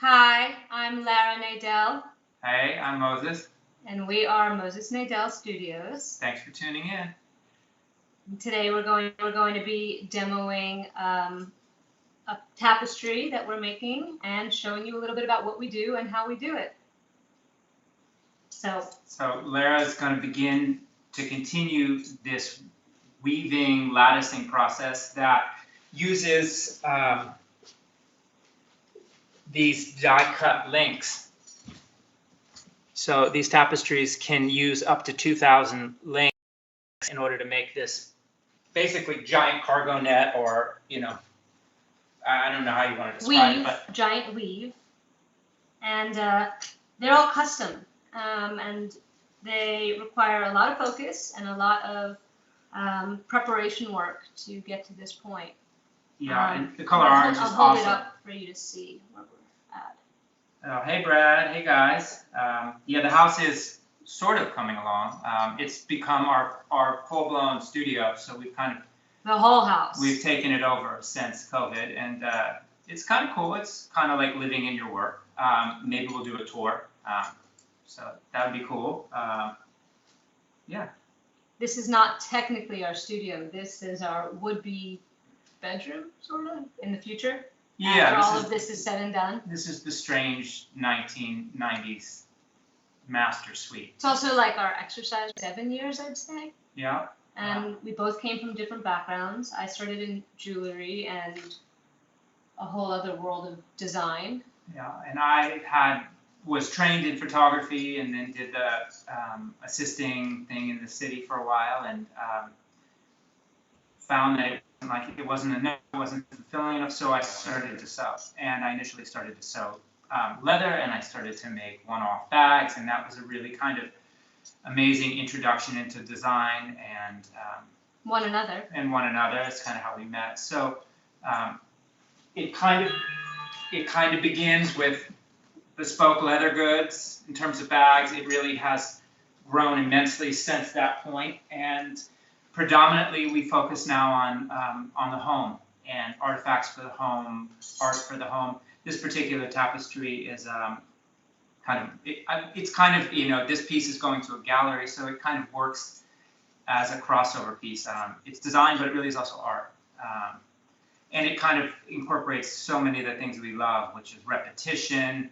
Hi, I'm Lara Nadel, Hey, I'm Moses. and we are Moses Nadel Studios. Thanks for tuning in. Today we're going to be demoing a tapestry that we're making and showing you a little bit about what we do and how we do it. So Lara is going to begin to continue this weaving, latticing process that uses these die-cut links. So these tapestries can use up to 2,000 links in order to make this basically giant cargo net, or, I don't know how you want to describe it, but giant weave, and they're all custom, and they require a lot of focus and a lot of preparation work to get to this point. Yeah, and the color orange is I'll hold awesome. it up for you to see where we're at. Hey Brad, hey guys. Yeah, the house is sort of coming along. It's become our full-blown studio, so we've kind of the whole house. We've taken it over since COVID, and it's kind of cool. It's kind of like living in your work. Maybe we'll do a tour, so that would be cool. Yeah. This is not technically our studio. This is our would-be bedroom, sort of, in the future. Yeah. After all of this is said and done. This is the strange 1990s master suite. It's also like our exercise 7 years, I'd say. Yeah. And we both came from different backgrounds. I started in jewelry and a whole other world of design. Yeah, and I was trained in photography and then did the assisting thing in the city for a while, and found that it wasn't enough, it wasn't fulfilling enough, so I started to sew. And I initially started to sew leather, and I started to make one-off bags, and that was a really kind of amazing introduction into design and one another. It's kind of how we met. So it kind of begins with bespoke leather goods in terms of bags. It really has grown immensely since that point, and predominantly we focus now on the home and artifacts for the home, art for the home. This particular tapestry is it's kind of, this piece is going to a gallery, so it kind of works as a crossover piece. It's design, but it really is also art. And it kind of incorporates so many of the things we love, which is repetition,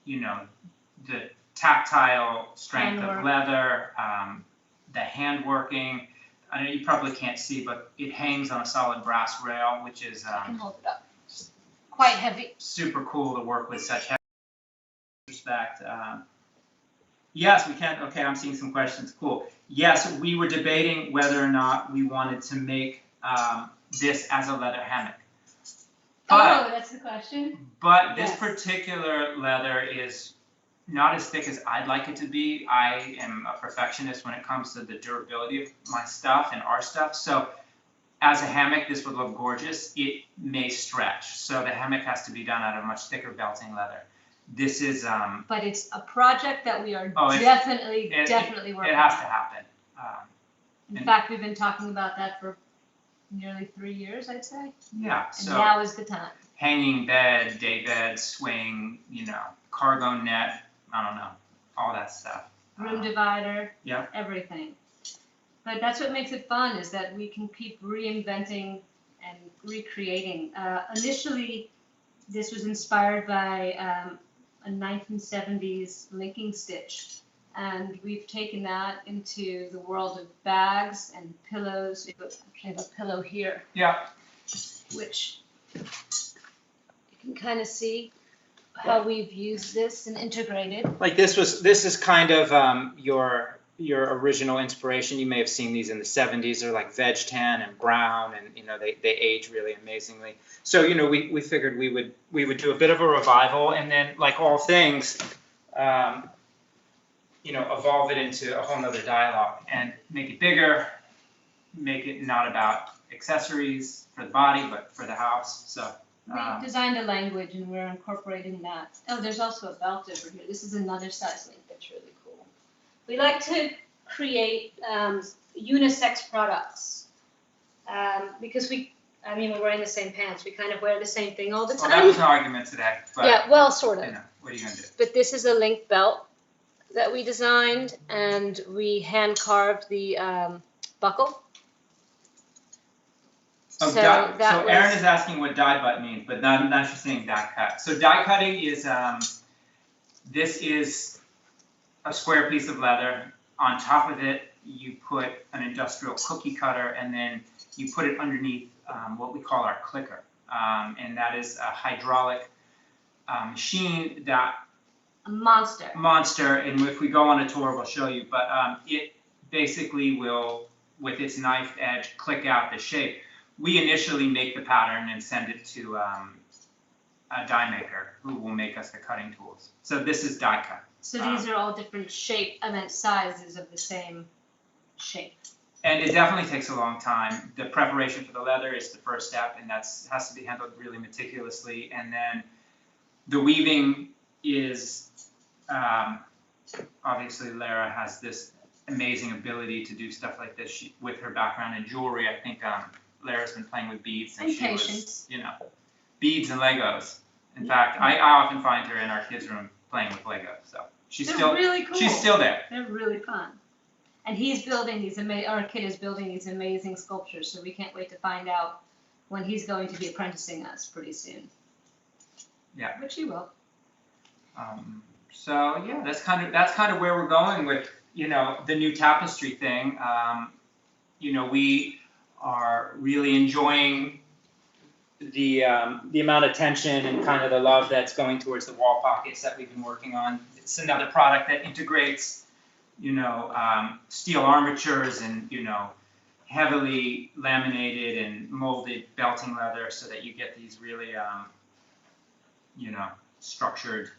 the tactile strength of leather, the handworking. I know you probably can't see, but it hangs on a solid brass rail, which is I can hold it up. Quite heavy. Super cool to work with such heavy respect. Yes, we can. Okay, I'm seeing some questions. Cool. Yes, we were debating whether or not we wanted to make this as a leather hammock. But, that's the question. But this particular leather is not as thick as I'd like it to be. I am a perfectionist when it comes to the durability of my stuff and our stuff. So as a hammock, this would look gorgeous. It may stretch. So the hammock has to be done out of much thicker belting leather. This is but it's a project that we are definitely working on. It has to happen. In fact, we've been talking about that for nearly 3 years, I'd say. Yeah. And now is the time. Hanging bed, day bed, swing, cargo net, I don't know, all that stuff. Room divider. Yeah. Everything. But that's what makes it fun, is that we can keep reinventing and recreating. Initially, this was inspired by a 1970s linking stitch, and we've taken that into the world of bags and pillows. We actually have a pillow here. Yeah. Which you can kind of see how we've used this and integrated. Like this is kind of your original inspiration. You may have seen these in the 70s. They're like veg tan and brown, and they age really amazingly. So we figured we would do a bit of a revival, and then, like all things, evolve it into a whole nother dialogue and make it bigger, make it not about accessories for the body, but for the house. So we designed a language, and we're incorporating that. Oh, there's also a belt over here. This is another size link that's really cool. We like to create unisex products because I mean, we're wearing the same pants. We kind of wear the same thing all the Well, time. that was an argument today, but, Yeah, well, sort of. you know, what are you gonna do? But this is a link belt that we designed, and we hand carved the buckle. Oh, So so that was- Erin is asking what die cut means, but not she's saying die cut. So die cutting is, this is a square piece of leather. On top of it, you put an industrial cookie cutter, and then you put it underneath what we call our clicker. And that is a hydraulic machine that A monster. and if we go on a tour, we'll show you, but it basically will, with its knife edge, click out the shape. We initially make the pattern and send it to a die maker who will make us the cutting tools. So this is die cut. So these are all different sizes of the same shape. And it definitely takes a long time. The preparation for the leather is the first step, and has to be handled really meticulously. And then the weaving is, obviously Lara has this amazing ability to do stuff like this. With her background in jewelry, I think Lara's been playing with beads And patience. Beads and Legos. In fact, I often find her in our kids' room playing with Legos. So They're really cool. She's still there. They're really fun. And he's building these our kid is building these amazing sculptures, so we can't wait to find out when he's going to be apprenticing us pretty soon. Yeah. Which he will. So yeah, that's kind of where we're going with the new tapestry thing. We are really enjoying the amount of attention and kind of the love that's going towards the wall pockets that we've been working on. It's another product that integrates steel armatures and heavily laminated and molded belting leather, so that you get these really structured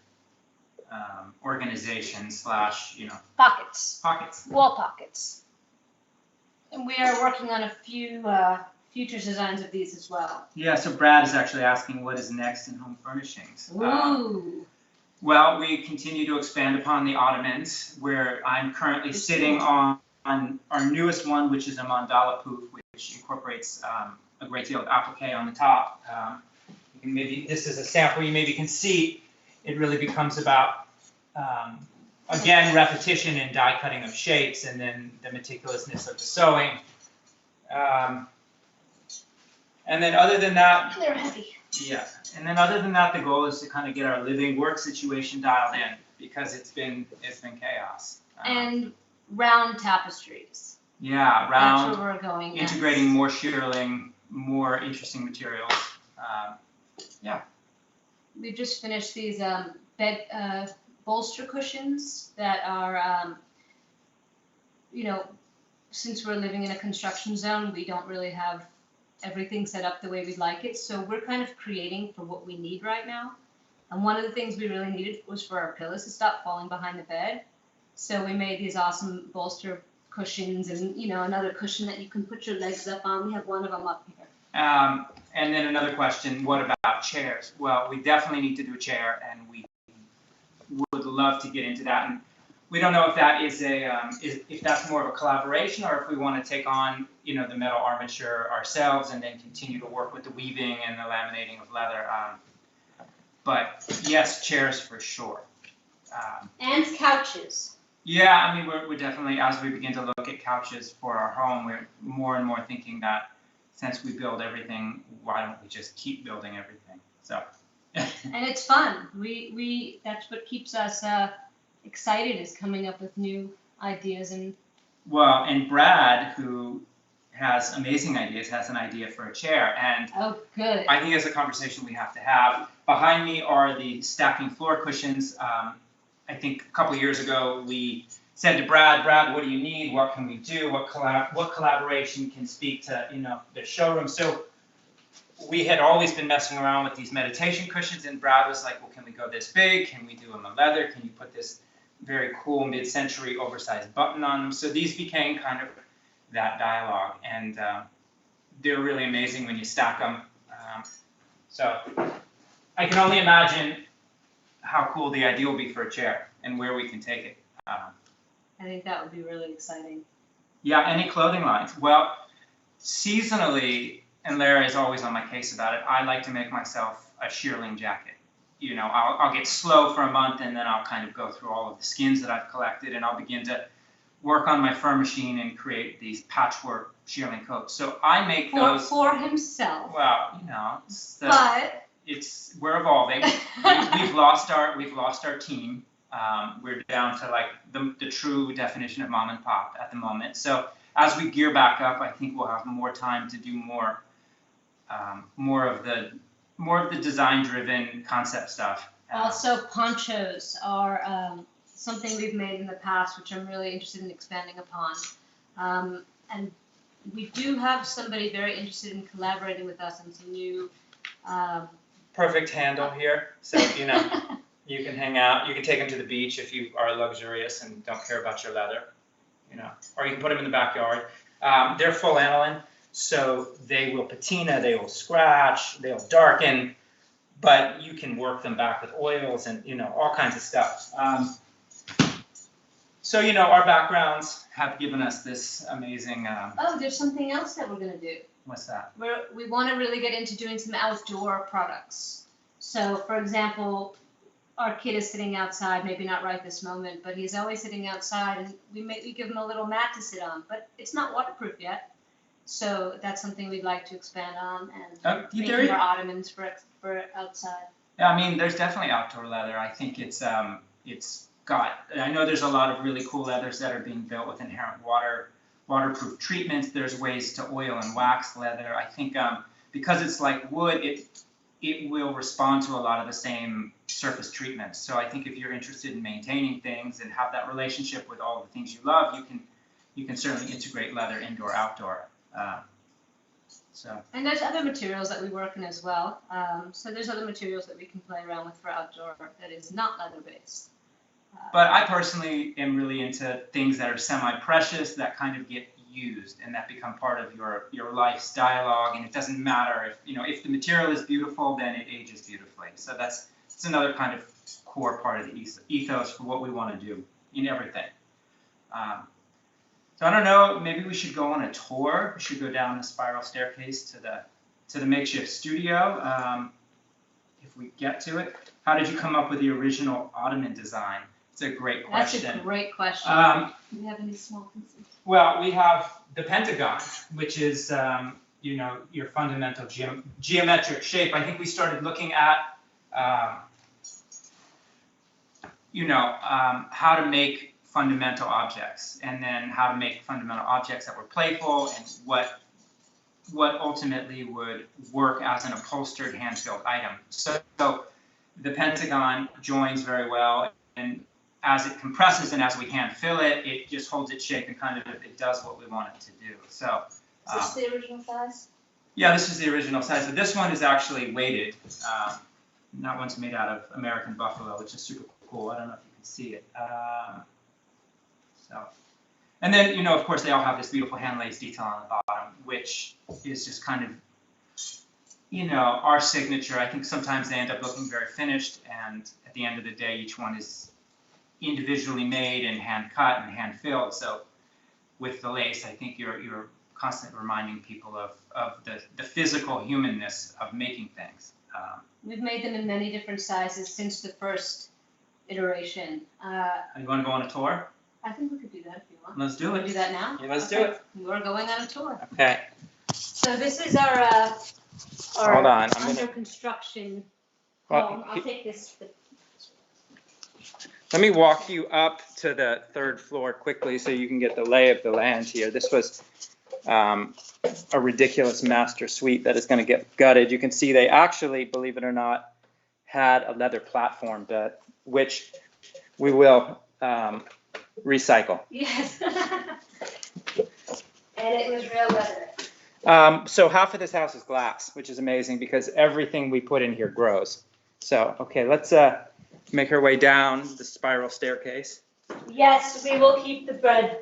organization / Pockets. Wall pockets. And we are working on a few future designs of these as well. Yeah, so Brad is actually asking what is next in home furnishings. Ooh. Well, we continue to expand upon the ottomans, where I'm currently sitting on our newest one, which is a mandala poof, which incorporates a great deal of applique on the top. This is a sample you maybe can see. It really becomes about, again, repetition and die cutting of shapes, and then the meticulousness of the sewing. And then other than that, They're heavy. yeah. And then other than that, the goal is to kind of get our living work situation dialed in, because it's been chaos. And round tapestries. Yeah, That's where we're going next. integrating more shearling, more interesting materials. Yeah. We just finished these bed bolster cushions that are, since we're living in a construction zone, we don't really have everything set up the way we'd like it. So we're kind of creating for what we need right now. And one of the things we really needed was for our pillows to stop falling behind the bed. So we made these awesome bolster cushions, and another cushion that you can put your legs up on. We have one of them up here. And then another question, what about chairs? Well, we definitely need to do a chair, and we would love to get into that. And we don't know if that is if that's more of a collaboration, or if we want to take on, the metal armature ourselves and then continue to work with the weaving and the laminating of leather. But yes, chairs for sure. And couches. Yeah, I mean, we're definitely, as we begin to look at couches for our home, we're more and more thinking that since we build everything, why don't we just keep building everything? So. And it's fun. We that's what keeps us excited, is coming up with new ideas. And Brad, who has amazing ideas, has an idea for a chair, and oh, good. I think it's a conversation we have to have. Behind me are the stacking floor cushions. I think a couple of years ago we said to Brad, what do you need? What can we do? What collaboration can speak to the showroom? So we had always been messing around with these meditation cushions, and Brad was like, well, can we go this big? Can we do them in leather? Can you put this very cool mid-century oversized button on them? So these became kind of that dialogue, and they're really amazing when you stack them. So I can only imagine how cool the idea will be for a chair and where we can take it. I think that would be really exciting. Yeah, any clothing lines? Well, seasonally, and Lara is always on my case about it, I like to make myself a shearling jacket. You know, I'll get slow for a month, and then I'll kind of go through all of the skins that I've collected, and I'll begin to work on my fur machine and create these patchwork shearling coats. So I make those for himself. Well, you know, we're evolving. We've lost our team. We're down to like the true definition of mom and pop at the moment. So as we gear back up, I think we'll have more time to do more of the design-driven concept stuff. Also, ponchos are something we've made in the past, which I'm really interested in expanding upon. And we do have somebody very interested in collaborating with us on some new. Perfect handle here, so you know you can hang out. You can take them to the beach if you are luxurious and don't care about your leather, you know, or you can put them in the backyard. They're full aniline, so they will patina, they will scratch, they'll darken, but you can work them back with oils and, you know, all kinds of stuff. So, you know, our backgrounds have given us this amazing. There's something else that we're going to do. What's that? We want to really get into doing some outdoor products. So, for example, our kid is sitting outside, maybe not right this moment, but he's always sitting outside, and we give him a little mat to sit on, but it's not waterproof yet. So that's something we'd like to expand on, and make more ottomans for outside. Yeah, I mean, there's definitely outdoor leather. I think I know there's a lot of really cool leathers that are being built with inherent waterproof treatments. There's ways to oil and wax leather. I think because it's like wood, it will respond to a lot of the same surface treatments. So I think if you're interested in maintaining things and have that relationship with all the things you love, you can certainly integrate leather indoor, outdoor. And there's other materials that we work in as well. So there's other materials that we can play around with for outdoor that is not leather based. But I personally am really into things that are semi-precious, that kind of get used and that become part of your life's dialogue. And it doesn't matter if the material is beautiful, then it ages beautifully. So it's another kind of core part of the ethos for what we want to do in everything. So I don't know, maybe we should go on a tour. We should go down the spiral staircase to the makeshift studio, if we get to it. How did you come up with the original ottoman design? It's a great question. That's a great question. Do you have any small pieces? Well, we have the pentagon, which is your fundamental geometric shape. I think we started looking at how to make fundamental objects, and then how to make fundamental objects that were playful, and what ultimately would work as an upholstered hand-filled item. So the pentagon joins very well, and as it compresses and as we hand fill it, it just holds its shape and kind of it does what we want it to do. So is this the original size? Yeah, this is the original size. But this one is actually weighted. That one's made out of American buffalo, which is super cool. I don't know if you can see it. And then, of course, they all have this beautiful hand lace detail on the bottom, which is just kind of, our signature. I think sometimes they end up looking very finished, and at the end of the day, each one is individually made and hand cut and hand filled. So with the lace, I think you're constantly reminding people of the physical humanness of making things. We've made them in many different sizes since the first iteration. You want to go on a tour? I think we could do that if you want. Let's do it. Do that now? Yeah, let's do it. We're going on a tour. Okay. So this is our Hold on. under construction home. I'll take this. Let me walk you up to the third floor quickly so you can get the lay of the land here. This was a ridiculous master suite that is going to get gutted. You can see they actually, believe it or not, had a leather platform, which we will recycle. Yes. And it was real leather. So half of this house is glass, which is amazing because everything we put in here grows. So, okay, let's make our way down the spiral staircase. Yes, we will keep the bed,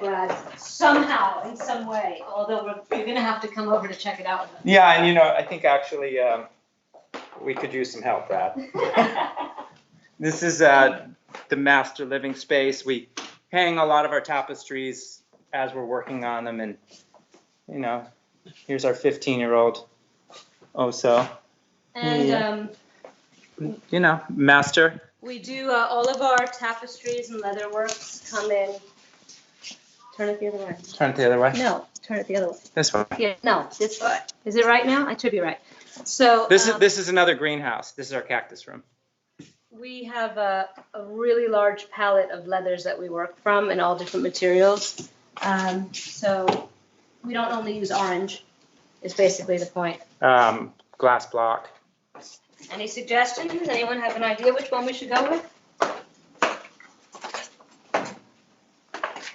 Brad, somehow, in some way. Although you're going to have to come over to check it out with us. Yeah, and I think actually we could use some help, Brad. This is the master living space. We hang a lot of our tapestries as we're working on them, and Here's our 15-year-old Oso. And You know, master. we do all of our tapestries and leatherworks come in. Turn it the other way. Turn it the other way. No, turn it the other way. This way. Yeah, no, this way. Is it right now? I should be right. So This is another greenhouse. This is our cactus room. we have a really large palette of leathers that we work from in all different materials. So we don't only use orange, is basically the point. Glass block. Any suggestions? Anyone have an idea which one we should go with?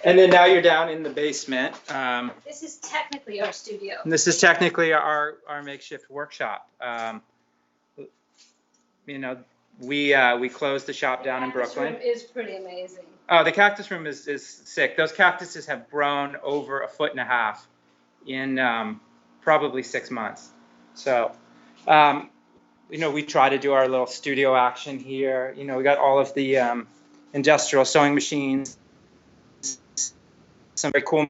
And then now you're down in the basement. This is technically our studio. This is technically our makeshift workshop. You know, we closed the shop down in Brooklyn. The cactus room is pretty amazing. Oh, the cactus room is sick. Those cactuses have grown over 1.5 feet in probably 6 months. So, you know, we try to do our little studio action here. You know, we got all of the industrial sewing machines, some very cool.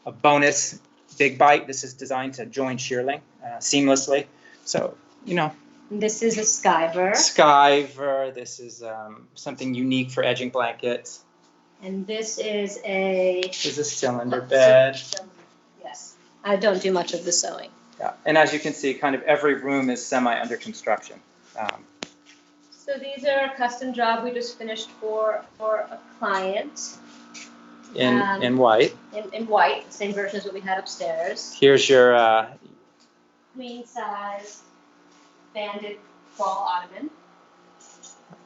A bonus big bite. This is designed to join shearling seamlessly. So, you know. This is a skyver. Skyver. This is something unique for edging blankets. And this is a cylinder bed. Yes. I don't do much of the sewing. Yeah. And as you can see, kind of every room is semi under construction. So these are a custom job we just finished for a client. In white. In white, the same version as what we had upstairs. Here's your queen size banded wall ottoman.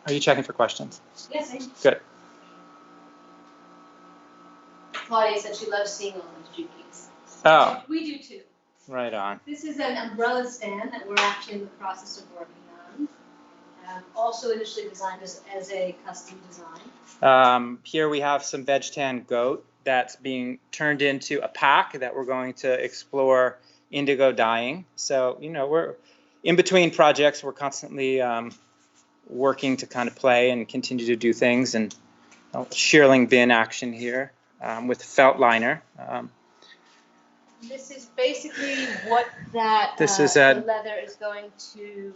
Are you checking for questions? Yes, I am. Good. Claudia said she loves seeing all those jukis. Oh. We do too. Right on. This is an umbrella stand that we're actually in the process of working on. Also initially designed as a custom design. Here we have some veg tan goat that's being turned into a pack that we're going to explore indigo dyeing. So, you know, we're in between projects. We're constantly working to kind of play and continue to do things. And shearling bin action here with felt liner. This is basically what that the leather is going to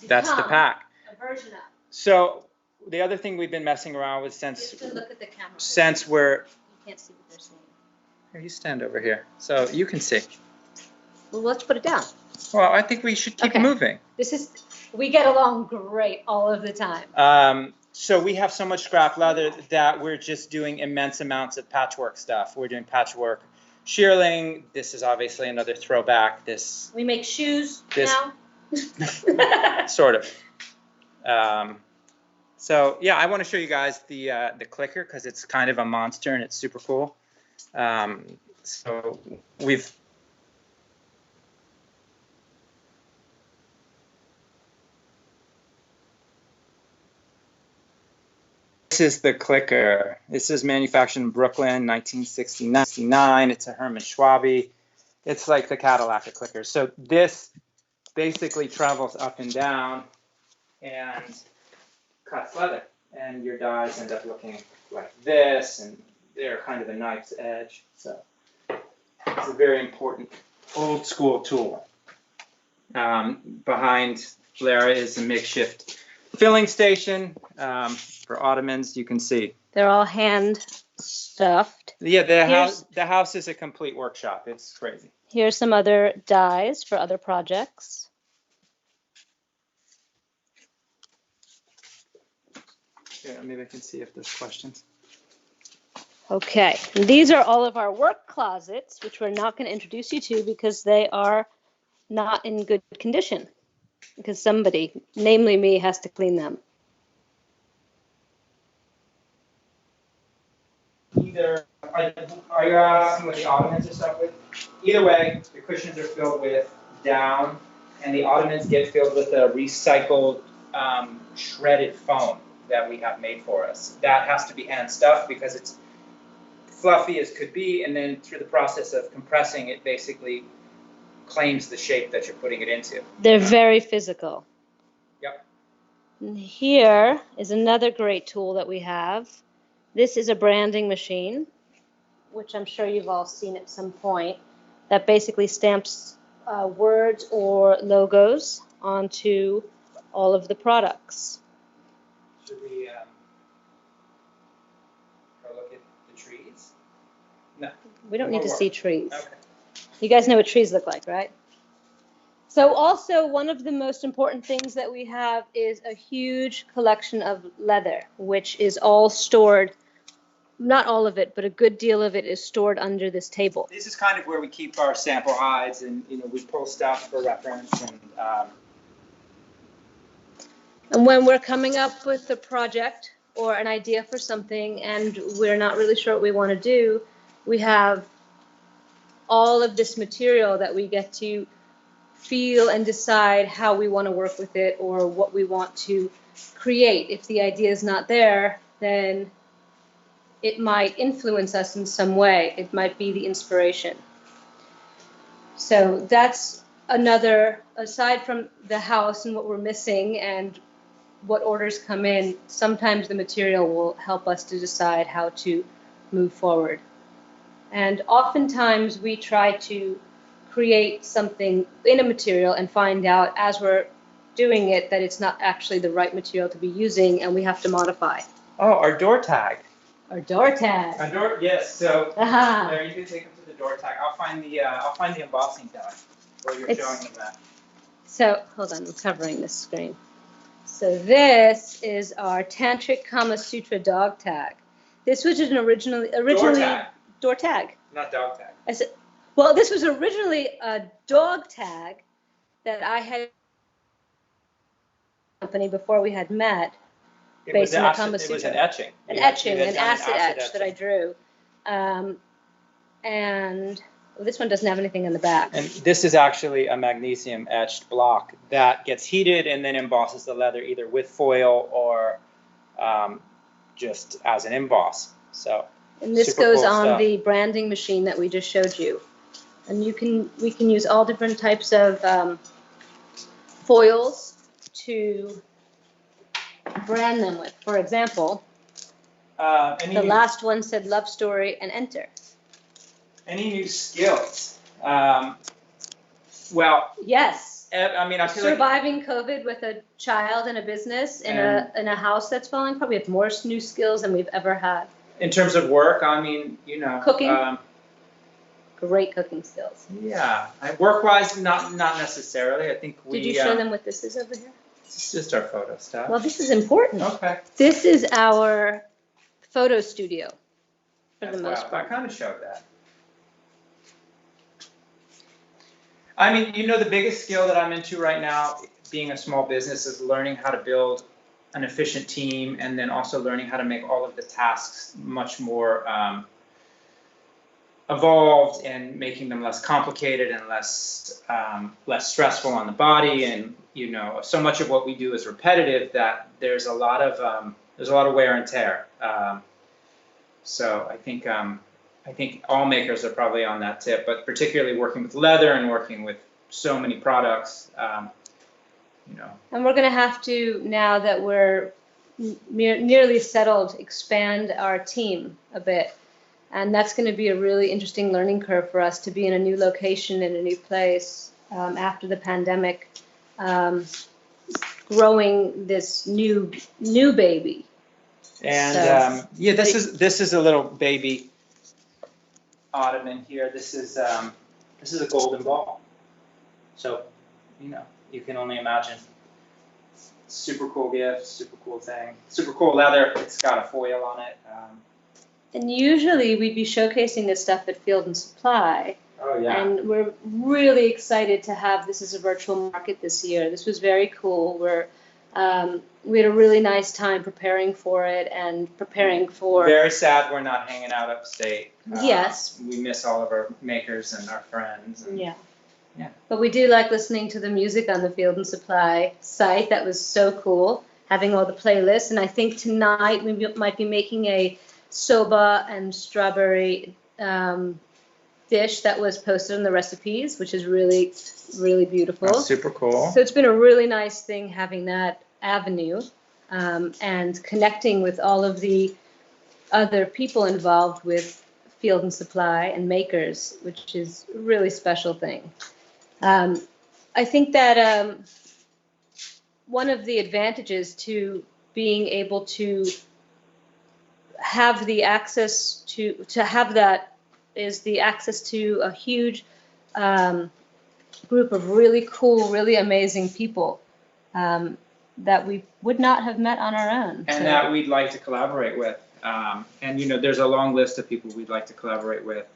become. That's the pack. A version of. So the other thing we've been messing around with since look at the camera. Since we're you can't see what they're saying. Here, you stand over here so you can see. Well, let's put it down. Well, I think we should keep moving. We get along great all of the time. So we have so much scrap leather that we're just doing immense amounts of patchwork stuff. We're doing patchwork shearling. This is obviously another throwback. We make shoes now. Sort of. So yeah, I want to show you guys the clicker because it's kind of a monster and it's super cool. So this is the clicker. This is manufactured in Brooklyn, 1969. It's a Herman Schwabe. It's like the Cadillac of clickers. So this basically travels up and down and cuts leather. And your dies end up looking like this, and they're kind of a knife's edge. So it's a very important old school tool. Behind Lara is a makeshift filling station for ottomans. You can see they're all hand stuffed. Yeah, the house is a complete workshop. It's crazy. Here's some other dies for other projects. Yeah, maybe I can see if there's questions. Okay, and these are all of our work closets, which we're not going to introduce you to because they are not in good condition. Because somebody, namely me, has to clean them. Either, are you asking what the ottomans are stuck with? Either way, the cushions are filled with down, and the ottomans get filled with a recycled shredded foam that we have made for us. That has to be hand stuffed because it's fluffy as could be, and then through the process of compressing, it basically claims the shape that you're putting it into. They're very physical. Yep. And here is another great tool that we have. This is a branding machine, which I'm sure you've all seen at some point. that basically stamps words or logos onto all of the products. Should we go look at the trees? No. We don't More need to work. see trees. Okay. You guys know what trees look like, right? So also one of the most important things that we have is a huge collection of leather, which is all stored, not all of it, but a good deal of it is stored under this table. This is kind of where we keep our sample hides, and we pull stuff for reference. And when we're coming up with a project or an idea for something and we're not really sure what we want to do, we have all of this material that we get to feel and decide how we want to work with it or what we want to create. If the idea is not there, then it might influence us in some way. It might be the inspiration. So that's another, aside from the house and what we're missing and what orders come in, sometimes the material will help us to decide how to move forward. And oftentimes we try to create something in a material and find out as we're doing it that it's not actually the right material to be using and we have to modify. Oh, our door tag. Our door tag. Our door, yes. So Aha. there, you can take them to the door tag. I'll find the embossing tag where you're showing them that. So hold on, I'm covering this screen. So this is our Tantric Kama Sutra dog tag. This was an originally door tag. Not dog tag. I said, well, this was originally a dog tag that I had company before we had met. It was an etching. An acid etch that I drew. And well, this one doesn't have anything in the back. And this is actually a magnesium etched block that gets heated and then embosses the leather either with foil or just as an emboss. So. And this goes on the branding machine that we just showed you. And we can use all different types of foils to brand them with. For example, the last one said love story and enter. Any new skills? Well, yes. I mean, I feel surviving COVID with a child and a business in a house that's falling apart. We have more new skills than we've ever had. In terms of work, I mean, cooking. Great cooking skills. Yeah, work-wise, not necessarily. I think we. Did you show them what this is over here? It's just our photo stuff. Well, this is important. Okay. This is our photo studio, for the most part. I kind of showed that. I mean, the biggest skill that I'm into right now, being a small business, is learning how to build an efficient team, and then also learning how to make all of the tasks much more evolved and making them less complicated and less stressful on the body. And so much of what we do is repetitive that there's a lot of wear and tear. So I think all makers are probably on that tip, but particularly working with leather and working with so many products. And we're going to have to, now that we're nearly settled, expand our team a bit. And that's going to be a really interesting learning curve for us to be in a new location, in a new place after the pandemic, growing this new baby. And this is a little baby ottoman here. This is a golden ball. So, you can only imagine. Super cool gift, super cool thing, super cool leather. It's got a foil on it. And usually we'd be showcasing this stuff at Field and Supply. Oh yeah. And we're really excited to have this as a virtual market this year. This was very cool. We had a really nice time preparing for it and preparing for. Very sad we're not hanging out upstate. Yes. We miss all of our makers and our friends. And yeah. Yeah. But we do like listening to the music on the Field and Supply site. That was so cool, having all the playlists. And I think tonight we might be making a soba and strawberry dish that was posted in the recipes, which is really, really beautiful. That's super cool. So it's been a really nice thing having that avenue and connecting with all of the other people involved with Field and Supply and makers, which is a really special thing. I think that one of the advantages to being able to have the access to have that is the access to a huge group of really cool, really amazing people that we would not have met on our own. And that we'd like to collaborate with. And, you know, there's a long list of people we'd like to collaborate with.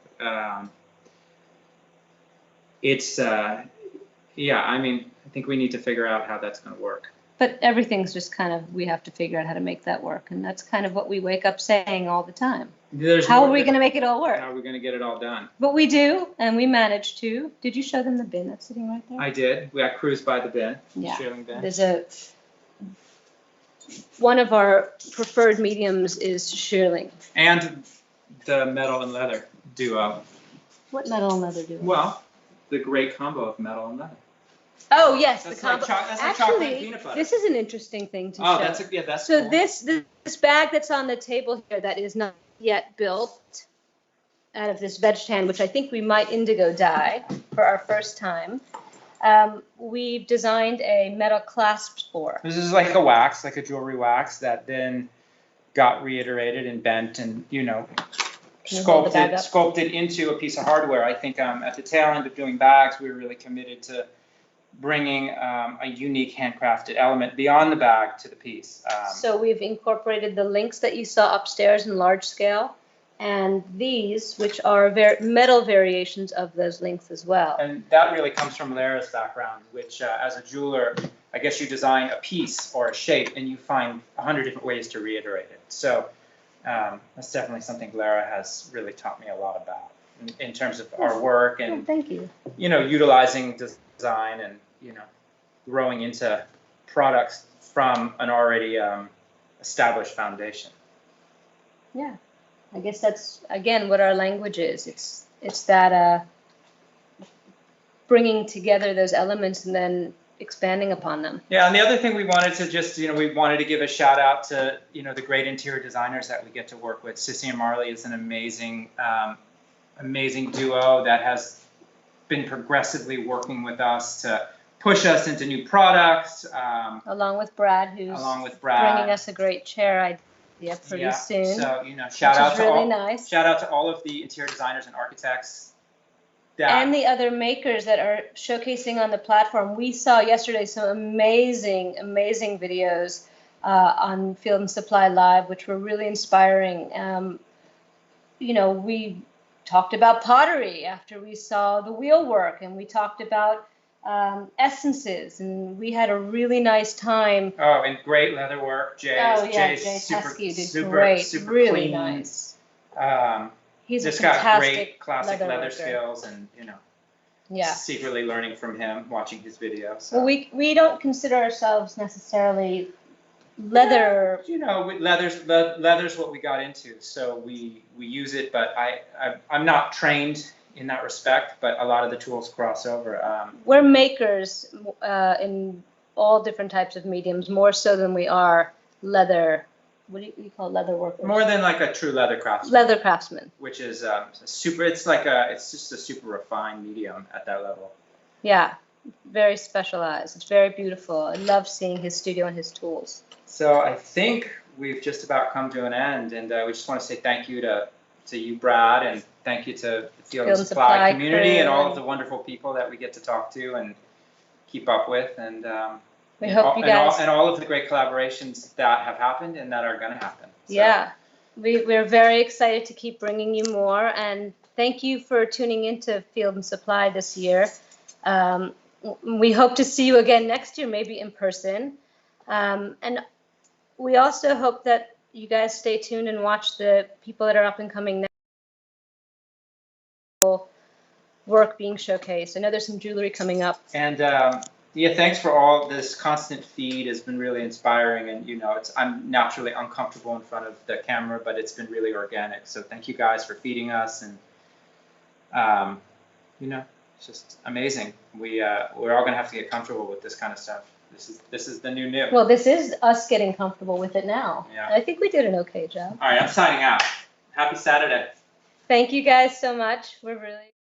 Yeah, I mean, I think we need to figure out how that's going to work. But everything's just kind of, we have to figure out how to make that work. And that's kind of what we wake up saying all the time. How are we going to make it all work? How are we going to get it all done? But we do, and we managed to. Did you show them the bin that's sitting right there? I did. We got cruised by the bin, yeah. shearling bin. There's one of our preferred mediums is shearling. And the metal and leather duo. What metal and leather duo? Well, the great combo of metal and leather. Oh yes, that's the combo. Like that's like chocolate and peanut butter. This is an interesting thing to show. Oh, that's so cool. This bag that's on the table here that is not yet built out of this veg tan, which I think we might indigo dye for our first time. We've designed a metal clasp for. This is like a wax, like a jewelry wax that then got reiterated and bent and, you know, sculpted into a piece of hardware. I think at the tail end of doing bags, we were really committed to bringing a unique handcrafted element beyond the bag to the piece. So we've incorporated the links that you saw upstairs in large scale, and these, which are metal variations of those links as well. And that really comes from Lara's background, which as a jeweler, I guess you design a piece or a shape and you find 100 different ways to reiterate it. So that's definitely something Lara has really taught me a lot about in terms of our work and, thank you. You know, utilizing design and, you know, growing into products from an already established foundation. Yeah, I guess that's, again, what our language is. It's that bringing together those elements and then expanding upon them. Yeah, and the other thing we wanted to just, you know, we wanted to give a shout out to, you know, the great interior designers that we get to work with. Sissy and Marley is an amazing, amazing duo that has been progressively working with us to push us into new products. Along with Brad, who's bringing us a great chair idea pretty soon. So, you know, shout out to all of the interior designers and architects. And the other makers that are showcasing on the platform. We saw yesterday some amazing, amazing videos on Field and Supply Live, which were really inspiring. You know, we talked about pottery after we saw the wheelwork, and we talked about essences, and we had a really nice time. Oh, and great leather work. Jay Teskey did great, super really clean. Nice. He's just got great classic leather skills, and, you know, secretly learning from him, watching his videos. So. Well, we don't consider ourselves necessarily leather. You know, leather's what we got into, so we use it. But I'm not trained in that respect, but a lot of the tools cross over. We're makers in all different types of mediums, more so than we are leather. What do you call leather workers? More than like a true leather craftsman. Leather craftsman. Which is super. It's just a super refined medium at that level. Yeah, very specialized. It's very beautiful. I love seeing his studio and his tools. So I think we've just about come to an end, and we just want to say thank you to you, Brad, and thank you to the Field and Supply community and all of the wonderful people that we get to talk to and keep up with, and we hope you guys and all of the great collaborations that have happened and that are going to happen. So. Yeah, we're very excited to keep bringing you more, and thank you for tuning into Field and Supply this year. We hope to see you again next year, maybe in person, and we also hope that you guys stay tuned and watch the people that are up and coming now. Work being showcased. I know there's some jewelry coming up. And yeah, thanks for all this constant feed. Has been really inspiring, and, you know, I'm naturally uncomfortable in front of the camera, but it's been really organic. So thank you guys for feeding us, and you know, it's just amazing. We're all gonna have to get comfortable with this kind of stuff. This is the new. Well, this is us getting comfortable with it now. Yeah. And I think we did an okay job. All right, I'm signing out. Happy Saturday. Thank you guys so much. We're really